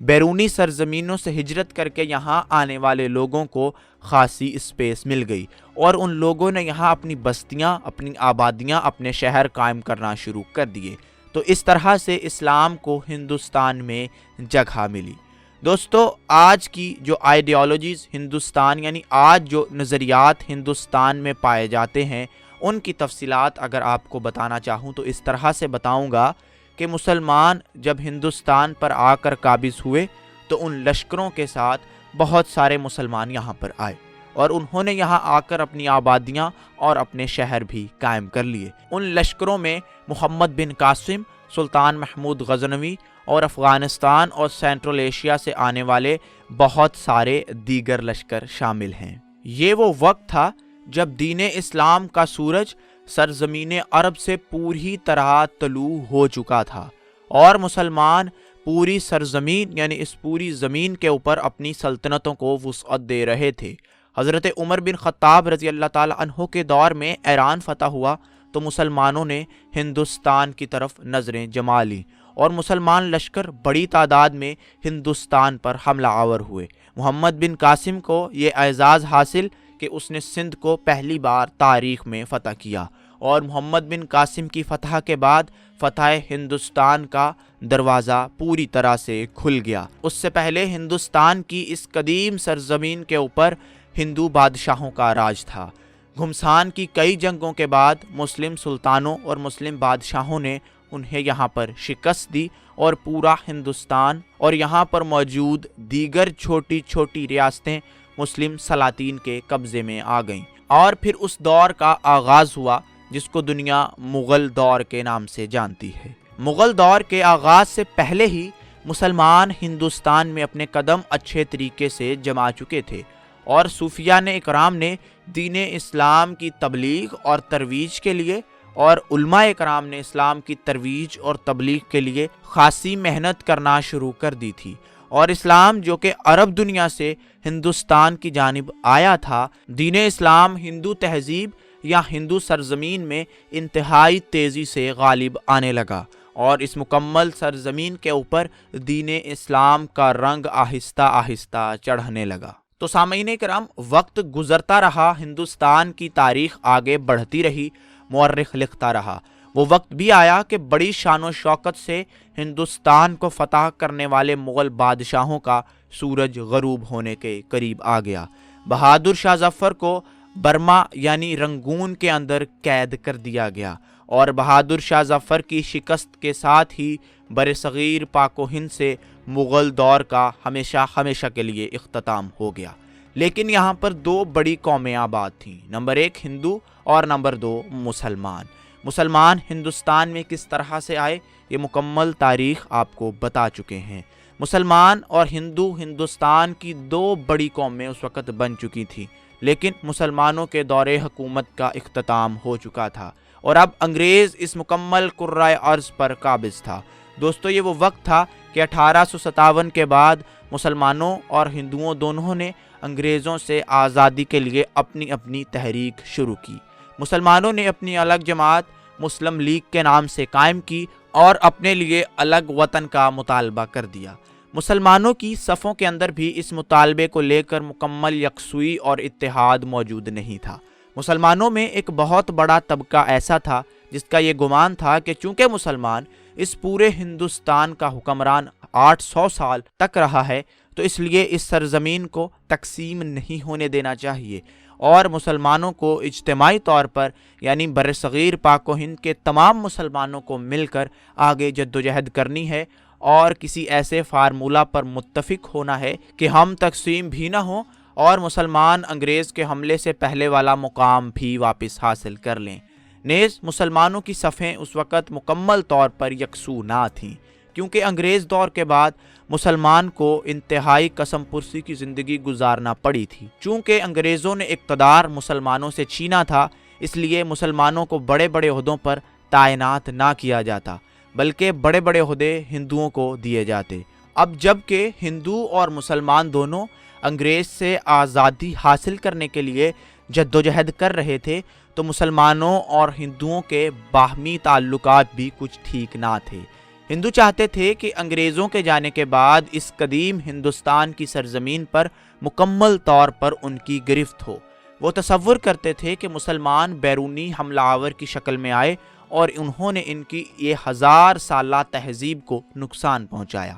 بیرونی سرزمینوں سے ہجرت کر کے یہاں آنے والے لوگوں کو خاصی اسپیس مل گئی اور ان لوگوں نے یہاں اپنی بستیاں، اپنی آبادیاں، اپنے شہر قائم کرنا شروع کر دیے۔ تو اس طرح سے اسلام کو ہندوستان میں جگہ ملی۔ دوستو، آج کی جو آئیڈیالوجیز ہندوستان یعنی آج جو نظریات ہندوستان میں پائے جاتے ہیں ان کی تفصیلات اگر آپ کو بتانا چاہوں تو اس طرح سے بتاؤں گا کہ مسلمان جب ہندوستان پر آ کر قابض ہوئے تو ان لشکروں کے ساتھ بہت سارے مسلمان یہاں پر آئے اور انہوں نے یہاں آ کر اپنی آبادیاں اور اپنے شہر بھی قائم کر لیے۔ ان لشکروں میں محمد بن قاسم، سلطان محمود غزنوی اور افغانستان اور سینٹرل ایشیا سے آنے والے بہت سارے دیگر لشکر شامل ہیں۔ یہ وہ وقت تھا جب دین اسلام کا سورج سرزمین عرب سے پوری طرح طلوع ہو چکا تھا اور مسلمان پوری سرزمین یعنی اس پوری زمین کے اوپر اپنی سلطنتوں کو وسعت دے رہے تھے۔ حضرت عمر بن خطاب رضی اللہ تعالی عنہ کے دور میں ایران فتح ہوا تو مسلمانوں نے ہندوستان کی طرف نظریں جما لیں اور مسلمان لشکر بڑی تعداد میں ہندوستان پر حملہ آور ہوئے۔ محمد بن قاسم کو یہ اعزاز حاصل کہ اس نے سندھ کو پہلی بار تاریخ میں فتح کیا اور محمد بن قاسم کی فتح کے بعد فتح ہندوستان کا دروازہ پوری طرح سے کھل گیا۔ اس سے پہلے ہندوستان کی اس قدیم سرزمین کے اوپر ہندو بادشاہوں کا راج تھا۔ گھمسان کی کئی جنگوں کے بعد مسلم سلطانوں اور مسلم بادشاہوں نے انہیں یہاں پر شکست دی اور پورا ہندوستان اور یہاں پر موجود دیگر چھوٹی چھوٹی ریاستیں مسلم سلاطین کے قبضے میں آ گئیں اور پھر اس دور کا آغاز ہوا جس کو دنیا مغل دور کے نام سے جانتی ہے۔ مغل دور کے آغاز سے پہلے ہی مسلمان ہندوستان میں اپنے قدم اچھے طریقے سے جما چکے تھے اور صوفیان اکرام نے دین اسلام کی تبلیغ اور ترویج کے لیے اور علماء اکرام نے اسلام کی ترویج اور تبلیغ کے لیے خاصی محنت کرنا شروع کر دی تھی اور اسلام جو کہ عرب دنیا سے ہندوستان کی جانب آیا تھا، دین اسلام ہندو تہذیب یا ہندو سرزمین میں انتہائی تیزی سے غالب آنے لگا اور اس مکمل سرزمین کے اوپر دین اسلام کا رنگ آہستہ آہستہ چڑھنے لگا۔ تو سامعین کرام، وقت گزرتا رہا، ہندوستان کی تاریخ آگے بڑھتی رہی، مورخ لکھتا رہا۔ وہ وقت بھی آیا کہ بڑی شان و شوکت سے ہندوستان کو فتح کرنے والے مغل بادشاہوں کا سورج غروب ہونے کے قریب آ گیا۔ بہادر شاہ ظفر کو برما یعنی رنگون کے اندر قید کر دیا گیا اور بہادر شاہ ظفر کی شکست کے ساتھ ہی برصغیر پاک و ہند سے مغل دور کا ہمیشہ ہمیشہ کے لیے اختتام ہو گیا۔ لیکن یہاں پر دو بڑی قومیں آباد تھیں، نمبر 1 ہندو اور نمبر 2 مسلمان۔ مسلمان ہندوستان میں کس طرح سے آئے یہ مکمل تاریخ آپ کو بتا چکے ہیں۔ مسلمان اور ہندو ہندوستان کی دو بڑی قومیں اس وقت بن چکی تھیں، لیکن مسلمانوں کے دور حکومت کا اختتام ہو چکا تھا اور اب انگریز اس مکمل کرۂ ارض پر قابض تھا۔ دوستو، یہ وہ وقت تھا کہ 1857 کے بعد مسلمانوں اور ہندوؤں دونوں نے انگریزوں سے آزادی کے لیے اپنی اپنی تحریک شروع کی۔ مسلمانوں نے اپنی الگ جماعت مسلم لیگ کے نام سے قائم کی اور اپنے لیے الگ وطن کا مطالبہ کر دیا۔ مسلمانوں کی صفوں کے اندر بھی اس مطالبے کو لے کر مکمل یکسوئی اور اتحاد موجود نہیں تھا۔ مسلمانوں میں ایک بہت بڑا طبقہ ایسا تھا جس کا یہ گمان تھا کہ چونکہ مسلمان اس پورے ہندوستان کا حکمران 800 سال تک رہا ہے تو اس لیے اس سرزمین کو تقسیم نہیں ہونے دینا چاہیے اور مسلمانوں کو اجتماعی طور پر یعنی برصغیر پاک و ہند کے تمام مسلمانوں کو مل کر آگے جدوجہد کرنی ہے اور کسی ایسے فارمولہ پر متفق ہونا ہے کہ ہم تقسیم بھی نہ ہوں اور مسلمان انگریز کے حملے سے پہلے والا مقام بھی واپس حاصل کر لیں۔ نیز مسلمانوں کی صفیں اس وقت مکمل طور پر یکسو نہ تھیں کیونکہ انگریز دور کے بعد مسلمان کو انتہائی قسم پرسی کی زندگی گزارنا پڑی تھی۔ چونکہ انگریزوں نے اقتدار مسلمانوں سے چھینا تھا اس لیے مسلمانوں کو بڑے بڑے عہدوں پر تعینات نہ کیا جاتا بلکہ بڑے بڑے عہدے ہندوؤں کو دیے جاتے۔ اب جب کہ ہندو اور مسلمان دونوں انگریز سے آزادی حاصل کرنے کے لیے جدوجہد کر رہے تھے تو مسلمانوں اور ہندوؤں کے باہمی تعلقات بھی کچھ ٹھیک نہ تھے۔ ہندو چاہتے تھے کہ انگریزوں کے جانے کے بعد اس قدیم ہندوستان کی سرزمین پر مکمل طور پر ان کی گرفت ہو۔ وہ تصور کرتے تھے کہ مسلمان بیرونی حملہ آور کی شکل میں آئے اور انہوں نے ان کی یہ 1000 سالہ تہذیب کو نقصان پہنچایا۔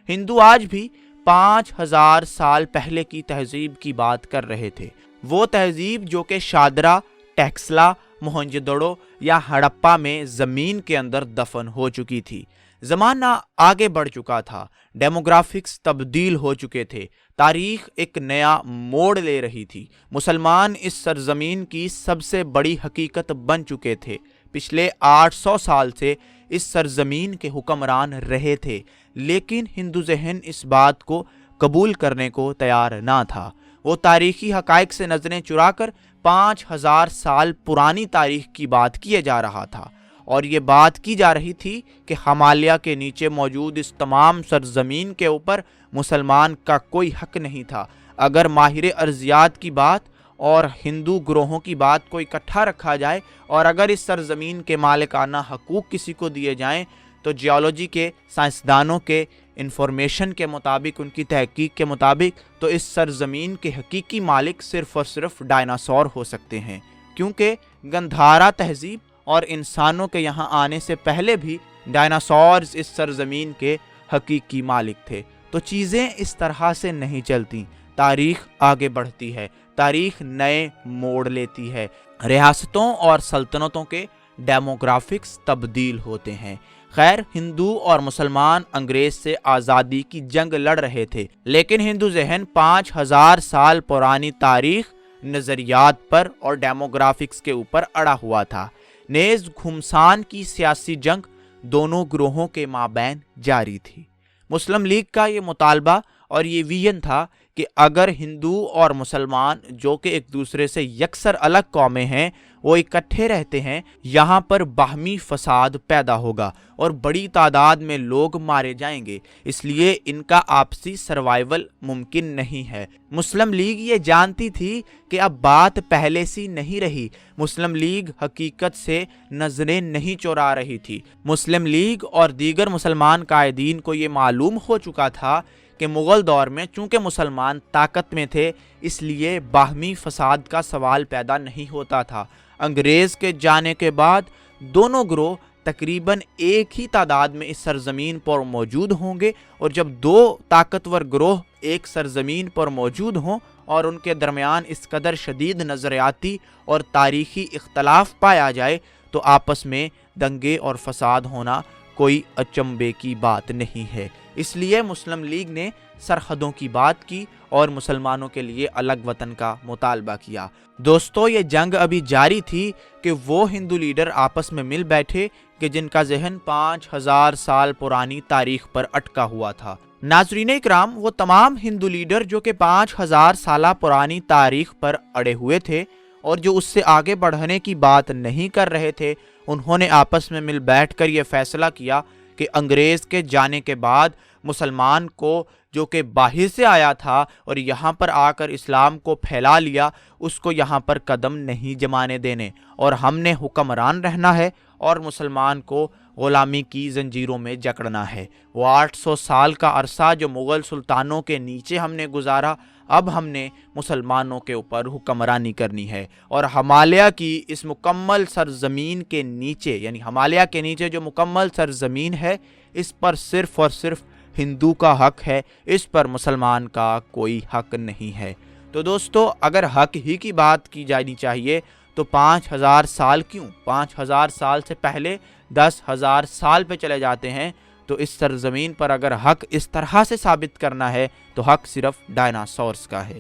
ہندو آج بھی 5000 سال پہلے کی تہذیب کی بات کر رہے تھے، وہ تہذیب جو کہ شادرہ، ٹیکسلا، موہنجودڑو یا ہڑپا میں زمین کے اندر دفن ہو چکی تھی۔ زمانہ آگے بڑھ چکا تھا، ڈیموگرافکس تبدیل ہو چکے تھے، تاریخ ایک نیا موڑ لے رہی تھی۔ مسلمان اس سرزمین کی سب سے بڑی حقیقت بن چکے تھے۔ پچھلے 800 سال سے اس سرزمین کے حکمران رہے تھے، لیکن ہندو ذہن اس بات کو قبول کرنے کو تیار نہ تھا۔ وہ تاریخی حقائق سے نظریں چرا کر 5000 سال پرانی تاریخ کی بات کیے جا رہا تھا، اور یہ بات کی جا رہی تھی کہ ہمالیہ کے نیچے موجود اس تمام سرزمین کے اوپر مسلمان کا کوئی حق نہیں تھا۔ اگر ماہر ارضیات کی بات اور ہندو گروہوں کی بات کو اکٹھا رکھا جائے اور اگر اس سرزمین کے مالکانہ حقوق کسی کو دیے جائیں تو جیولوجی کے سائنسدانوں کے انفارمیشن کے مطابق، ان کی تحقیق کے مطابق، تو اس سرزمین کے حقیقی مالک صرف اور صرف ڈائناسور ہو سکتے ہیں، کیونکہ گندھارا تہذیب اور انسانوں کے یہاں آنے سے پہلے بھی ڈائناسورز اس سرزمین کے حقیقی مالک تھے۔ تو چیزیں اس طرح سے نہیں چلتی، تاریخ آگے بڑھتی ہے، تاریخ نئے موڑ لیتی ہے، ریاستوں اور سلطنتوں کے ڈیموگرافکس تبدیل ہوتے ہیں۔ خیر، ہندو اور مسلمان انگریز سے آزادی کی جنگ لڑ رہے تھے، لیکن ہندو ذہن 5000 سال پرانی تاریخ، نظریات پر اور ڈیموگرافکس کے اوپر اڑا ہوا تھا۔ نیز گھمسان کی سیاسی جنگ دونوں گروہوں کے مابین جاری تھی۔ مسلم لیگ کا یہ مطالبہ اور یہ ویژن تھا کہ اگر ہندو اور مسلمان جو کہ ایک دوسرے سے یکسر الگ قومیں ہیں وہ اکٹھے رہتے ہیں، یہاں پر باہمی فساد پیدا ہوگا اور بڑی تعداد میں لوگ مارے جائیں گے، اس لیے ان کا آپسی سروائیول ممکن نہیں ہے۔ مسلم لیگ یہ جانتی تھی کہ اب بات پہلے سی نہیں رہی۔ مسلم لیگ حقیقت سے نظریں نہیں چرا رہی تھی۔ مسلم لیگ اور دیگر مسلمان قائدین کو یہ معلوم ہو چکا تھا کہ مغل دور میں چونکہ مسلمان طاقت میں تھے، اس لیے باہمی فساد کا سوال پیدا نہیں ہوتا تھا۔ انگریز کے جانے کے بعد دونوں گروہ تقریباً ایک ہی تعداد میں اس سرزمین پر موجود ہوں گے، اور جب دو طاقتور گروہ ایک سرزمین پر موجود ہوں اور ان کے درمیان اس قدر شدید نظریاتی اور تاریخی اختلاف پایا جائے تو آپس میں دنگے اور فساد ہونا کوئی اچنبے کی بات نہیں ہے۔ اس لیے مسلم لیگ نے سرحدوں کی بات کی اور مسلمانوں کے لیے الگ وطن کا مطالبہ کیا۔ دوستو، یہ جنگ ابھی جاری تھی کہ وہ ہندو لیڈر آپس میں مل بیٹھے کہ جن کا ذہن 5000 سال پرانی تاریخ پر اٹکا ہوا تھا۔ ناظرین اکرام، وہ تمام ہندو لیڈر جو کہ 5000 سالہ پرانی تاریخ پر اڑے ہوئے تھے اور جو اس سے آگے بڑھنے کی بات نہیں کر رہے تھے، انہوں نے آپس میں مل بیٹھ کر یہ فیصلہ کیا کہ انگریز کے جانے کے بعد مسلمان کو جو کہ باہر سے آیا تھا اور یہاں پر آ کر اسلام کو پھیلا لیا، اس کو یہاں پر قدم نہیں جمانے دینے، اور ہم نے حکمران رہنا ہے اور مسلمان کو غلامی کی زنجیروں میں جکڑنا ہے۔ وہ 800 سال کا عرصہ جو مغل سلطانوں کے نیچے ہم نے گزارا، اب ہم نے مسلمانوں کے اوپر حکمرانی کرنی ہے، اور ہمالیہ کی اس مکمل سرزمین کے نیچے، یعنی ہمالیہ کے نیچے جو مکمل سرزمین ہے، اس پر صرف اور صرف ہندو کا حق ہے، اس پر مسلمان کا کوئی حق نہیں ہے۔ تو دوستو، اگر حق ہی کی بات کی جانی چاہیے تو 5000 سال کیوں؟ 5000 سال سے پہلے 10,000 سال پہ چلے جاتے ہیں، تو اس سرزمین پر اگر حق اس طرح سے ثابت کرنا ہے تو حق صرف ڈائناسورس کا ہے۔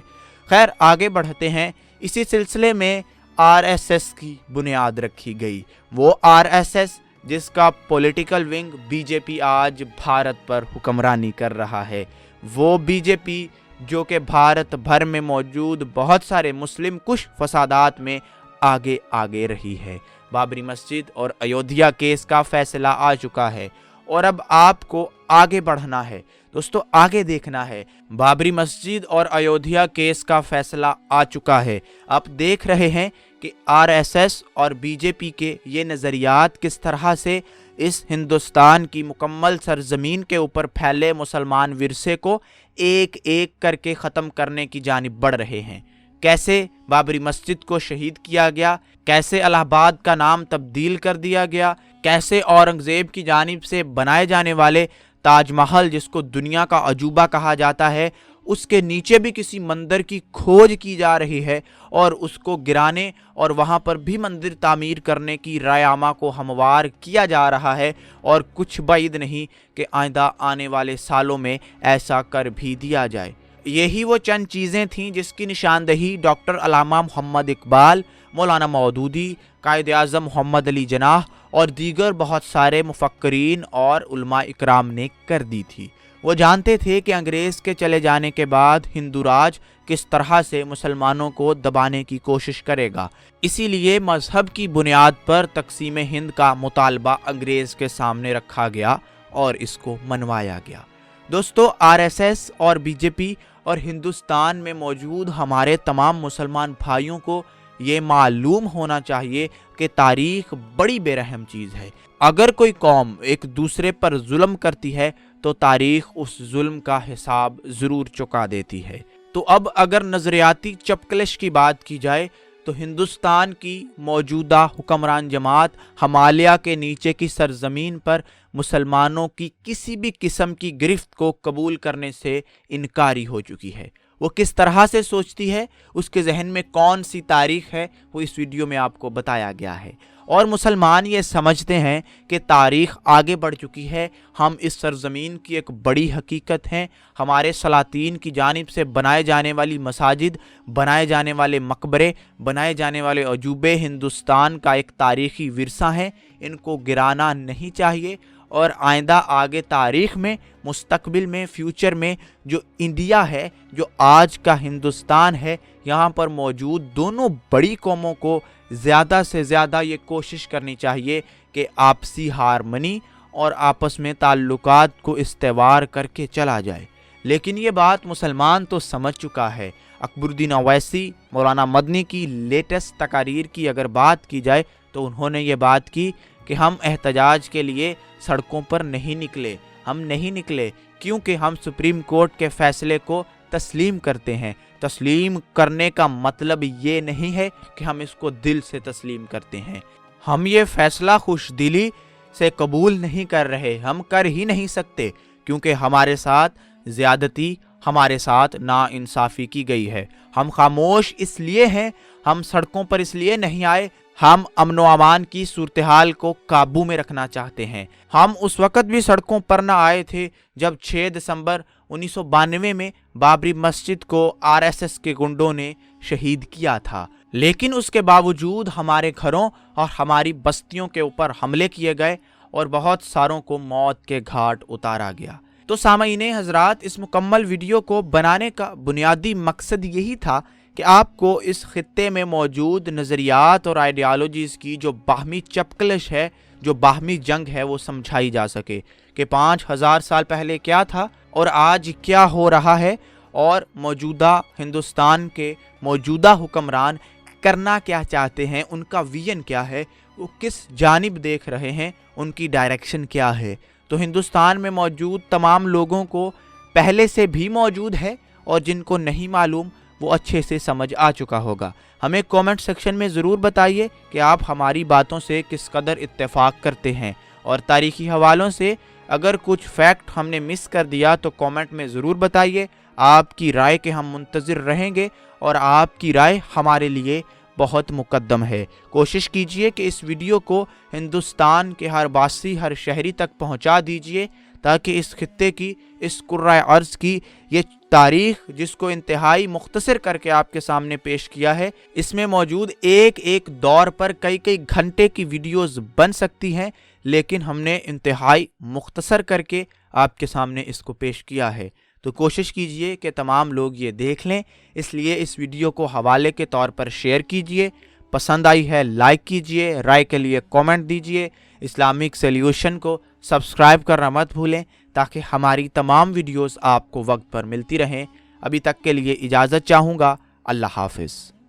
خیر، آگے بڑھتے ہیں۔ اسی سلسلے میں RSS کی بنیاد رکھی گئی۔ وہ RSS جس کا پولیٹیکل ونگ BJP آج بھارت پر حکمرانی کر رہا ہے، وہ BJP جو کہ بھارت بھر میں موجود بہت سارے مسلم کش فسادات میں آگے رہی ہے۔ بابری مسجد اور ایودھیا کیس کا فیصلہ آ چکا ہے، اور اب آپ کو آگے بڑھنا ہے دوستو، آگے دیکھنا ہے۔ بابری مسجد اور ایودھیا کیس کا فیصلہ آ چکا ہے۔ آپ دیکھ رہے ہیں کہ RSS اور BJP کے یہ نظریات کس طرح سے اس ہندوستان کی مکمل سرزمین کے اوپر پھیلے مسلمان ورثے کو ایک ایک کر کے ختم کرنے کی جانب بڑھ رہے ہیں۔ کیسے بابری مسجد کو شہید کیا گیا، کیسے الہ آباد کا نام تبدیل کر دیا گیا، کیسے اورنگزیب کی جانب سے بنائے جانے والے تاج محل، جس کو دنیا کا عجوبہ کہا جاتا ہے، اس کے نیچے بھی کسی مندر کی کھوج کی جا رہی ہے اور اس کو گرانے اور وہاں پر بھی مندر تعمیر کرنے کی رائے عامہ کو ہموار کیا جا رہا ہے، اور کچھ بعید نہیں کہ آئندہ آنے والے سالوں میں ایسا کر بھی دیا جائے۔ یہی وہ چند چیزیں تھیں جس کی نشاندہی ڈاکٹر علامہ محمد اقبال، مولانا مودودی، قائد اعظم محمد علی جناح اور دیگر بہت سارے مفکرین اور علماء اکرام نے کر دی تھی۔ وہ جانتے تھے کہ انگریز کے چلے جانے کے بعد ہندو راج کس طرح سے مسلمانوں کو دبانے کی کوشش کرے گا، اسی لیے مذہب کی بنیاد پر تقسیم ہند کا مطالبہ انگریز کے سامنے رکھا گیا اور اس کو منوایا گیا۔ دوستو، RSS اور BJP اور ہندوستان میں موجود ہمارے تمام مسلمان بھائیوں کو یہ معلوم ہونا چاہیے کہ تاریخ بڑی بے رحم چیز ہے۔ اگر کوئی قوم ایک دوسرے پر ظلم کرتی ہے تو تاریخ اس ظلم کا حساب ضرور چکا دیتی ہے۔ تو اب اگر نظریاتی چپکلش کی بات کی جائے تو ہندوستان کی موجودہ حکمران جماعت ہمالیہ کے نیچے کی سرزمین پر مسلمانوں کی کسی بھی قسم کی گرفت کو قبول کرنے سے انکاری ہو چکی ہے۔ وہ کس طرح سے سوچتی ہے، اس کے ذہن میں کون سی تاریخ ہے، وہ اس ویڈیو میں آپ کو بتایا گیا ہے۔ اور مسلمان یہ سمجھتے ہیں کہ تاریخ آگے بڑھ چکی ہے، ہم اس سرزمین کی ایک بڑی حقیقت ہیں، ہمارے سلاطین کی جانب سے بنائے جانے والی مساجد، بنائے جانے والے مقبرے، بنائے جانے والے عجوبے ہندوستان کا ایک تاریخی ورثہ ہیں، ان کو گرانا نہیں چاہیے، اور آئندہ آگے تاریخ میں، مستقبل میں، فیوچر میں جو انڈیا ہے، جو آج کا ہندوستان ہے، یہاں پر موجود دونوں بڑی قوموں کو زیادہ سے زیادہ یہ کوشش کرنی چاہیے کہ آپسی ہارمنی اور آپس میں تعلقات کو استوار کر کے چلا جائے۔ لیکن یہ بات مسلمان تو سمجھ چکا ہے۔ اکبر الدین اویسی، مولانا مدنی کی لیٹسٹ تقاریر کی اگر بات کی جائے تو انہوں نے یہ بات کی کہ ہم احتجاج کے لیے سڑکوں پر نہیں نکلے، ہم نہیں نکلے کیونکہ ہم سپریم کورٹ کے فیصلے کو تسلیم کرتے ہیں۔ تسلیم کرنے کا مطلب یہ نہیں ہے کہ ہم اس کو دل سے تسلیم کرتے ہیں، ہم یہ فیصلہ خوش دلی سے قبول نہیں کر رہے، ہم کر ہی نہیں سکتے، کیونکہ ہمارے ساتھ زیادتی، ہمارے ساتھ ناانصافی کی گئی ہے۔ ہم خاموش اس لیے ہیں، ہم سڑکوں پر اس لیے نہیں آئے، ہم امن و امان کی صورتحال کو قابو میں رکھنا چاہتے ہیں۔ ہم اس وقت بھی سڑکوں پر نہ آئے تھے جب 6 دسمبر 1992 میں بابری مسجد کو RSS کے گنڈوں نے شہید کیا تھا، لیکن اس کے باوجود ہمارے گھروں اور ہماری بستیوں کے اوپر حملے کیے گئے اور بہت ساروں کو موت کے گھاٹ اتارا گیا۔ تو سامعین حضرات، اس مکمل ویڈیو کو بنانے کا بنیادی مقصد یہی تھا کہ آپ کو اس خطے میں موجود نظریات اور آئیڈیالوجیز کی جو باہمی چپکلش ہے، جو باہمی جنگ ہے، وہ سمجھائی جا سکے کہ 5000 سال پہلے کیا تھا اور آج کیا ہو رہا ہے، اور موجودہ ہندوستان کے موجودہ حکمران کرنا کیا چاہتے ہیں، ان کا ویژن کیا ہے، وہ کس جانب دیکھ رہے ہیں، ان کی ڈائریکشن کیا ہے۔ تو ہندوستان میں موجود تمام لوگوں کو پہلے سے بھی موجود ہے، اور جن کو نہیں معلوم وہ اچھے سے سمجھ آ چکا ہوگا۔ ہمیں کومنٹ سیکشن میں ضرور بتائیے کہ آپ ہماری باتوں سے کس قدر اتفاق کرتے ہیں، اور تاریخی حوالوں سے اگر کچھ فیکٹ ہم نے مس کر دیا تو کومنٹ میں ضرور بتائیے۔ آپ کی رائے کے ہم منتظر رہیں گے، اور آپ کی رائے ہمارے لیے بہت مقدم ہے۔ کوشش کیجئے کہ اس ویڈیو کو ہندوستان کے ہر باسی، ہر شہری تک پہنچا دیجئے، تاکہ اس خطے کی، اس کرۂ ارض کی یہ تاریخ، جس کو انتہائی مختصر کر کے آپ کے سامنے پیش کیا ہے، اس میں موجود ایک ایک دور پر کئی گھنٹے کی ویڈیوز بن سکتی ہیں، لیکن ہم نے انتہائی مختصر کر کے آپ کے سامنے اس کو پیش کیا ہے۔ تو کوشش کیجئے کہ تمام لوگ یہ دیکھ لیں، اس لیے اس ویڈیو کو حوالے کے طور پر شیئر کیجئے، پسند آئی ہے لائک کیجئے، رائے کے لیے کومنٹ دیجئے، اسلامک سلیوشن کو سبسکرائب کرنا مت بھولیں تاکہ ہماری تمام ویڈیوز آپ کو وقت پر ملتی رہیں۔ ابھی تک کے لیے اجازت چاہوں گا۔ اللہ حافظ۔